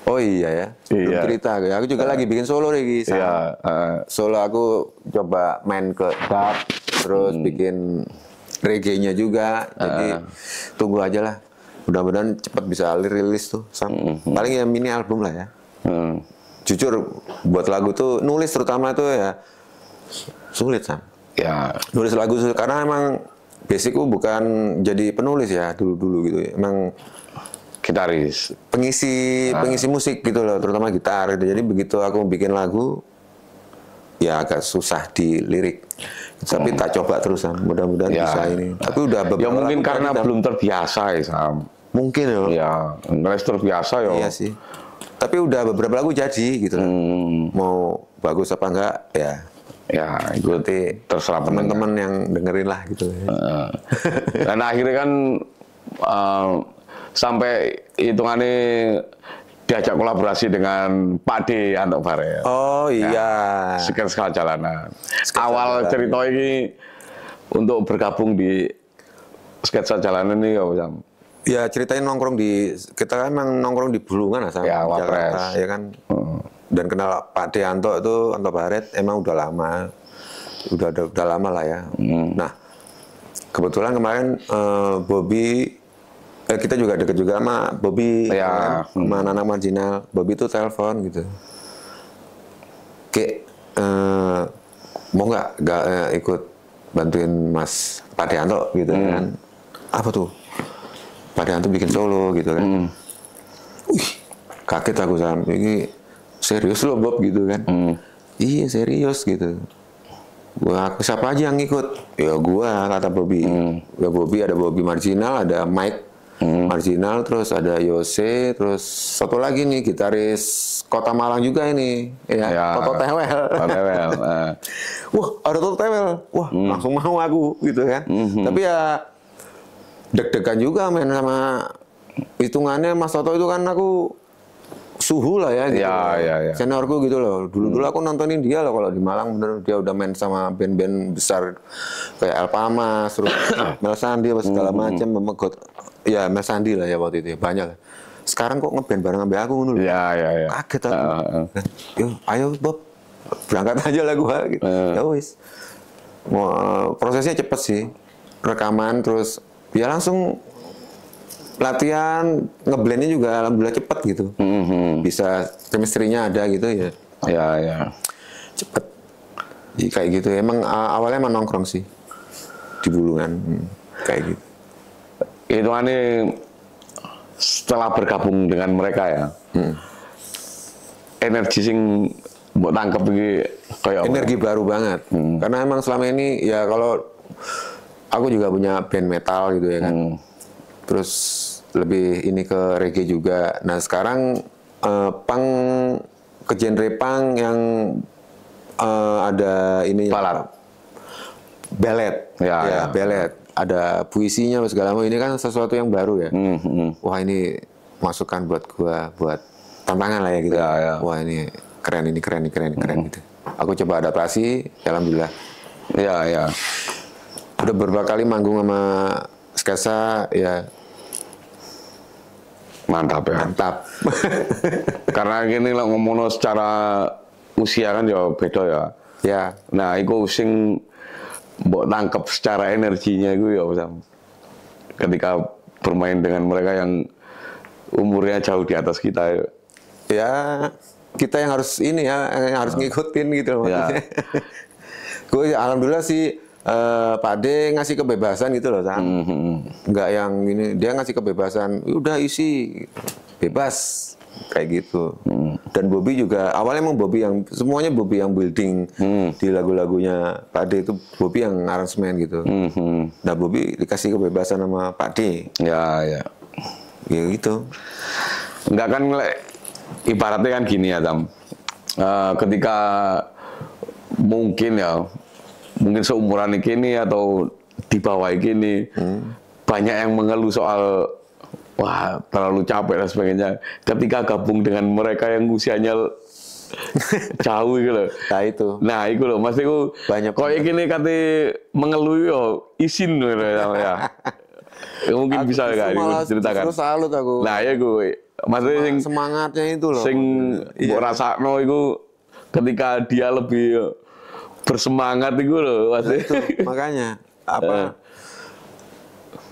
Oh iya ya, belum cerita. Aku juga lagi bikin solo lagi. Solo aku coba main ke dub, terus bikin reggae-nya juga. Jadi tunggu aja lah. Mudah-mudahan cepat bisa rilis tuh. Paling ya mini album lah ya. Jujur buat lagu tuh nulis terutama tuh ya sulit Sam. Ya. Nulis lagu sulit karena emang basicku bukan jadi penulis ya dulu gitu. Emang Gitaris, pengisi musik gitu loh, terutama gitar. Jadi begitu aku bikin lagu, ya agak susah di lirik. Tapi tak coba terusan, mudah-mudahan bisa ini. Tapi udah beberapa. Ya mungkin karena belum terbiasa ya Sam. Mungkin ya. Ya, nggak terbiasa ya. Iya sih. Tapi udah beberapa lagu jadi gitu loh. Mau bagus apa enggak, ya Ya, itu terserah teman-teman yang dengerin lah gitu. Dan akhirnya kan sampai hitungannya diajak kolaborasi dengan Pak D Antok Baret. Oh iya. Sketsa Jalanan. Awal cerita ini untuk bergabung di Sketsa Jalanan ini ya, ya ceritain nongkrong kita kan emang nongkrong di Bulungan sama ya, Jakarta ya kan. Dan kenal Pak D Anto itu, Anto Baret emang udah lama. Udah lama lah ya. Nah, kebetulan kemarin Bobby kita juga deket juga sama Bobby ya, kan? Sama anak marginal. Bobby tuh telepon gitu. Mau nggak ikut bantuin Mas Pak Deanto gitu kan? Apa tuh? Pak Deanto bikin solo gitu kan? Wih, kaget aku sama ini serius loh Bob gitu kan? Iya serius gitu. Wah, siapa aja yang ikut? Ya gua, kata Bobby. Ya Bobby, ada Bobby Marginal, ada Mike Marginal, terus ada Yose, terus satu lagi nih gitaris Kota Malang juga ini, ya. Toto Tewel. Wah, ada Toto Tewel. Wah, langsung mau aku gitu kan. Tapi ya deg-degan juga main sama hitungannya Mas Toto itu kan aku suhu lah ya gitu. Ya. Seniorku gitu loh. Dulu aku nontonin dia loh kalau di Malang, bener dia udah main sama band-band besar kayak Alpama, terus Mel Sandi segala macam, memegot. Ya Mel Sandi lah ya waktu itu ya, banyak. Sekarang kok ngeband bareng sama aku ngono lho. Ya. Kaget aku. Yo, ayo Bob, berangkat aja lah gua gitu. Ya wis. Prosesnya cepet sih. Rekaman terus ya langsung latihan, ngeblendnya juga alhamdulillah cepet gitu. Bisa chemistry-nya ada gitu ya. Ya. Cepet. Jadi kayak gitu. Emang awalnya emang nongkrong sih di Bulungan. Kayak gitu. Hitungannya setelah bergabung dengan mereka ya. Energi sing mbok tangkep iki kayak energi baru banget. Karena emang selama ini ya kalau aku juga punya band metal gitu ya kan. Terus lebih ini ke reggae juga. Nah sekarang punk ke genre punk yang ada ini ballet. Ya, ballet. Ada puisinya segala macam. Ini kan sesuatu yang baru ya. Wah ini masukan buat gua, buat tantangan lah ya gitu. Ya. Wah ini keren gitu. Aku coba adaptasi, alhamdulillah. Ya. Udah beberapa kali manggung sama Sketsa ya. Mantap. Karena gini lah ngomongno secara usia kan ya beda ya. Ya. Nah, iku sing mbok tangkep secara energinya itu ya Sam. Ketika bermain dengan mereka yang umurnya jauh di atas kita ya kita yang harus ini ya, yang harus ngikutin gitu maksudnya. Gue alhamdulillah sih Pak D ngasih kebebasan gitu loh Sam. Nggak yang ini, dia ngasih kebebasan, udah isi bebas kayak gitu. Dan Bobby juga awalnya emang semuanya Bobby yang building di lagu-lagunya Pak D itu Bobby yang aransemen gitu. Nah Bobby dikasih kebebasan sama Pak D. Ya gitu. Enggak kan ibaratnya kan gini ya Tam. Ketika mungkin seumuran ini atau di bawah ini banyak yang mengeluh soal wah terlalu capek dan sebagainya. Ketika gabung dengan mereka yang usianya jauh gitu loh. Nah itu loh, mas itu banyak. Kok ini kata mengeluh yo izin gitu ya. Mungkin bisa nggak diceritakan? Terus salut aku. Nah ya gue, maksudnya semangatnya itu loh. Sing gue rasakno itu ketika dia lebih bersemangat itu loh. Itu makanya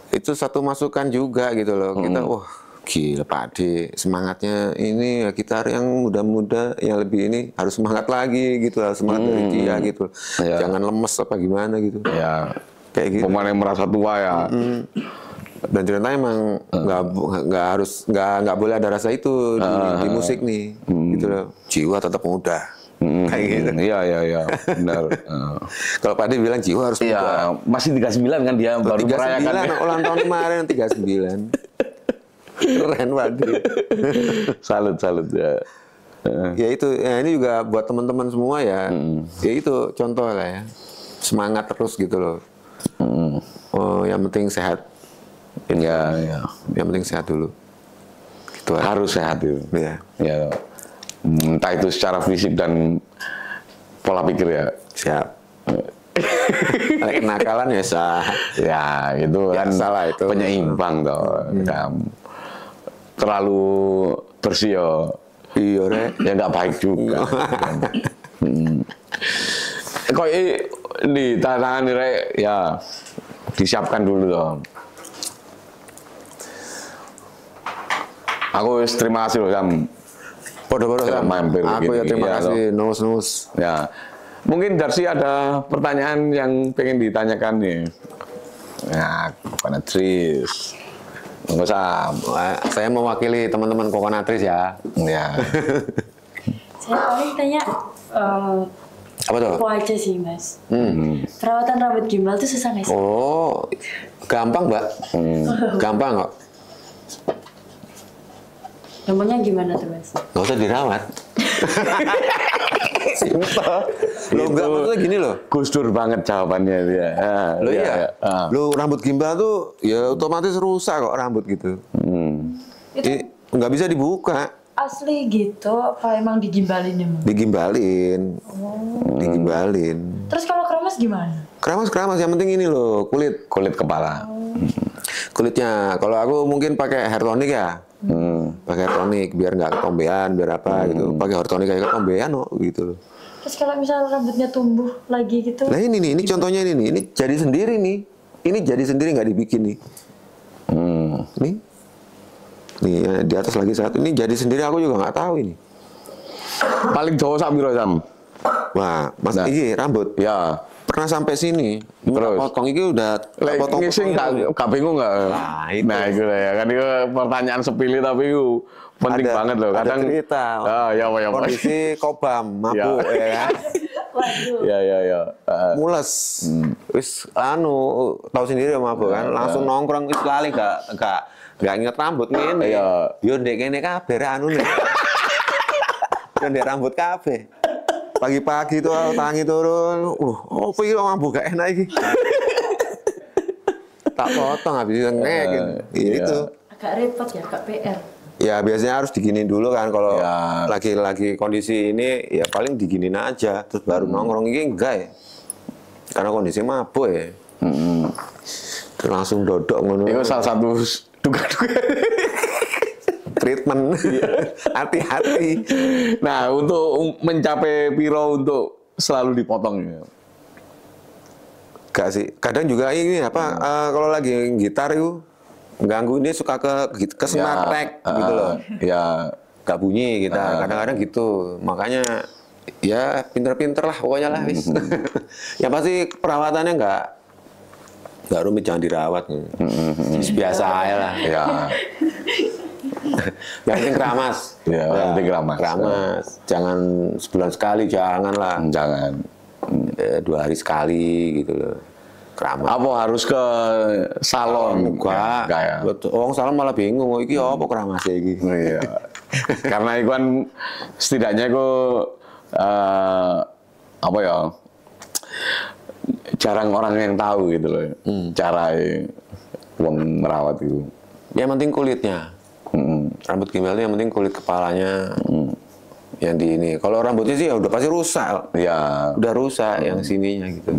itu satu masukan juga gitu loh. Kita wah gila Pak D semangatnya ini ya, gitar yang muda-muda yang lebih ini harus semangat lagi gitu, harus semangat dari dia gitu. Jangan lemes apa gimana gitu. Ya kayak gitu. Pemain yang merasa tua ya. Dan ternyata emang nggak boleh ada rasa itu di musik nih gitu loh. Jiwa tetap muda. Kayak gitu. Iya, benar. Kalau Pak D bilang jiwa harus muda. Masih 39 kan dia baru merayakan. 39 ulang tahun kemarin 39. Keren Pak D. Salut ya. Ya itu, ya ini juga buat teman-teman semua ya. Ya itu contoh lah ya. Semangat terus gitu loh. Oh, yang penting sehat. Ya, ya. Yang penting sehat dulu. Gitu aja. Harus sehat itu. Ya. Ya. Entah itu secara fisik dan pola pikir ya. Siap. Kenakalan ya sah. Ya, itu Ya, kan salah itu. penyeimbang toh. Ya, terlalu bersih ya. Iya, Rek. Ya nggak baik juga. Kok di tantangan ini Rek, ya disiapkan dulu dong. Aku terima kasih loh Sam. Podo-podo Sudah Sam. mampir Aku ya begini. terima Iya, kasih. Nus. Ya, mungkin Darsi ada pertanyaan yang pengen ditanyakan nih. Ya, Kokonatris. Nggak usah. Wah, saya mewakili teman-teman Kokonatris ya. Ya. Saya paling tanya Apa tuh? apa aja sih mas? Perawatan rambut gimbal tuh susah nggak sih? Oh, gampang Mbak. Gampang kok. Gampangnya gimana tuh mas? Nggak usah dirawat. Simpel. Lo Itu enggak maksudnya gini loh. Gus Dur banget jawabannya dia. Lo Iya, iya. iya. Lo rambut gimbal tuh ya otomatis rusak kok rambut gitu. Itu Nggak bisa dibuka. asli gitu apa emang digimbalin ya mas? Digimbalin. Digimbalin. Terus kalau keramas gimana? Keramas yang penting ini loh, kulit Kepala. kulitnya. Kalau aku mungkin pakai hair tonic ya. Pakai hair tonic biar nggak ketombean, biar apa gitu. Pakai hair tonic kayak ketombean kok gitu loh. Terus kalau misalnya rambutnya tumbuh lagi gitu? Nah ini nih, ini contohnya ini jadi sendiri nih. Ini jadi sendiri nggak dibikin nih. Nih ya, di atas lagi satu. Ini jadi sendiri aku juga nggak tahu ini. Paling jauh sak piro Sam? Wah, Mas Nah. ini rambut Ya. pernah sampai sini. Ini Terus? potong ini udah Lek potong. ngising gak bingung nggak? Nah, itu. Nah, itu lah ya. Kan itu pertanyaan sepilih tapi itu penting banget loh. Kadang ada cerita. Ya, ya. Kondisi kobam, mabuk ya kan. Waduh. Ya. Mules. Wis tahu sendiri ya mabuk kan. Langsung nongkrong wis lali gak inget rambut ngene. Iya. Yo ndek kene kabeh anune. Yo ndek rambut kabeh. Pagi-pagi tuh tangi turun. Opo iki mabuk gak enak iki. Tak potong habis itu ngek Iya. gitu. Agak repot ya, agak PR. Ya biasanya harus diginin dulu kan kalau Ya. lagi kondisi ini ya paling diginin aja terus baru nongkrong ini enggak ya. Karena kondisi mabuk ya. Terus langsung dodok ngono. Itu salah satu duga-duga. Treatment. Hati-hati. Nah, untuk mencapai piro untuk selalu dipotong ya. Gak sih. Kadang juga ini apa kalau lagi gitar itu ganggu ini suka ke smart track gitu loh. Ya. Gak bunyi kita. Kadang-kadang gitu. Makanya ya pinter-pinter lah pokoknya lah wis. Yang pasti perawatannya nggak rumit, jangan dirawat. Biasa aja lah. Ya. Yang penting keramas. Ya, yang penting keramas. Keramas. Jangan sebulan sekali, jangan lah. Jangan. 2 hari sekali gitu loh. Keramas. Apa harus ke salon? Enggak. Enggak ya. Orang salon malah bingung, oh, iki apa keramas iki. Iya. Karena itu kan setidaknya itu apa ya? Jarang orang yang tahu gitu loh. Cara wong merawat itu. Yang penting kulitnya. Rambut gimbalnya yang penting kulit kepalanya. Yang di ini. Kalau rambutnya sih ya udah pasti rusak. Ya. Udah rusak yang sininya gitu.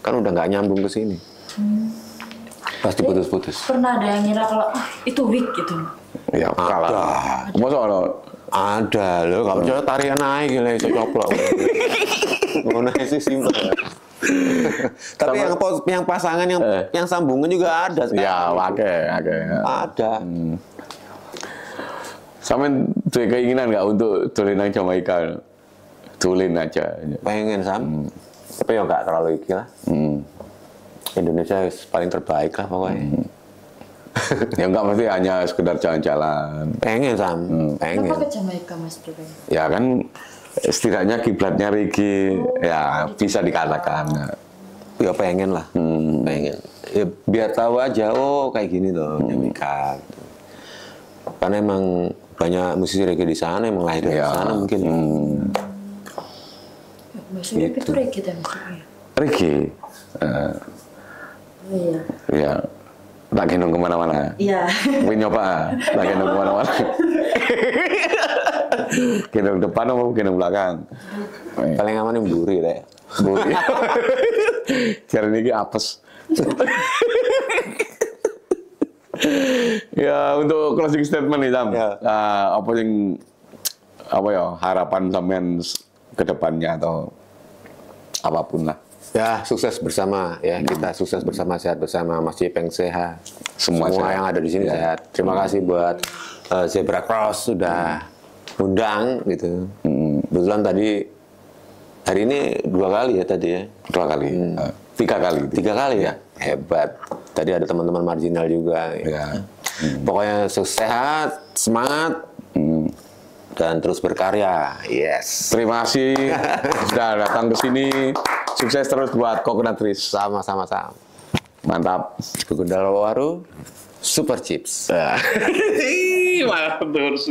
Kan udah nggak nyambung ke sini. Pasti putus-putus. Pernah ada yang ngira kalau itu wig gitu. Ya kalah. Masa ono Ada loh, kalau percaya tarian naik gila itu coplok. Ngono sih simpel. Tapi yang pasangan yang sambungan juga ada sekarang. ya pakai. Ada. Sampeyan duwe keinginan nggak untuk dolen nang Jamaika? Dolen aja. Pengen Sam. Tapi ya nggak terlalu iki lah. Indonesia paling terbaik lah pokoknya. Ya enggak mesti hanya sekedar jalan-jalan. Pengen Sam, pengen. Kenapa ke Jamaika mas Bro? Ya kan setidaknya kiblatnya Rigi ya bisa dikatakan. Ya pengen lah, pengen. Ya, biar tahu aja, oh kayak gini loh Jamaika. Karena emang banyak musisi reggae di sana yang lahir dari Ya. sana mungkin. Maksudnya itu reggae dan musiknya. Reggae. Oh iya. Ya, tak gendong kemana-mana. Iya. Mungkin nyoba, tak gendong kemana-mana. Gendong depan atau gendong belakang? Paling aman yang buri deh. Buri. Cara ini apes. Ya, untuk closing statement nih, Tam. Ya. Apa ya harapan sampean ke depannya atau apapun lah. Ya, sukses bersama ya. Kita sukses bersama, sehat bersama. Mas Ipeng sehat. Semua sehat. yang ada di sini Ya. sehat. Terima kasih buat Zebra Cross sudah undang gitu. Kebetulan tadi hari ini 2 kali ya tadi ya. 2 kali. 3 kali. 3 kali ya. Hebat. Tadi ada teman-teman marginal juga. Ya. Pokoknya sehat, semangat, dan terus berkarya. Yes. Terima kasih sudah datang ke sini. Sukses terus buat Coconut Trees. Sama-sama. Mantap. Gundala Waru, Super Chips. Mantap terus.